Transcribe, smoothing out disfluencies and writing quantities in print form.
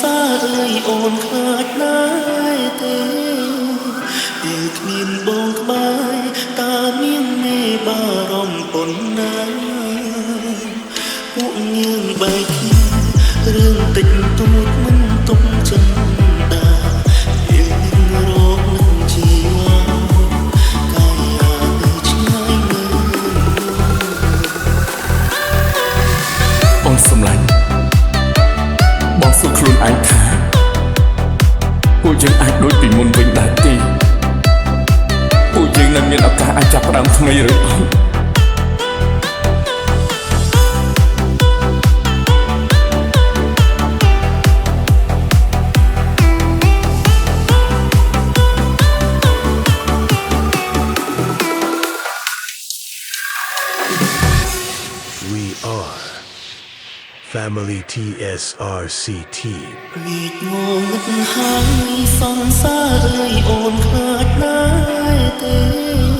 សាអើយអូនខ្លាចណាស់ទេពេលគ្មានបងក្បែរតើមានមេបារម្ភប៉ុណ្ណាពួកយើងបែកគ្នារឿងតិចតួចមិនទុកចិនដាយើងរកនឹងជីវ៉ាកាយអាទៅឆ្ងាយមើលបងសម្លាញ់បងសួរខ្លួនឯងថាពួកយើងអាចដូចពីមុនវិញដែរទេពួកយើងនៅមានឱកាសអាចចាប់ផ្ដើមថ្មីឬអត់Family TSRC Team មេឃងងឹតហើយសង្សារអើយអូនខ្លាចណាស់ទេ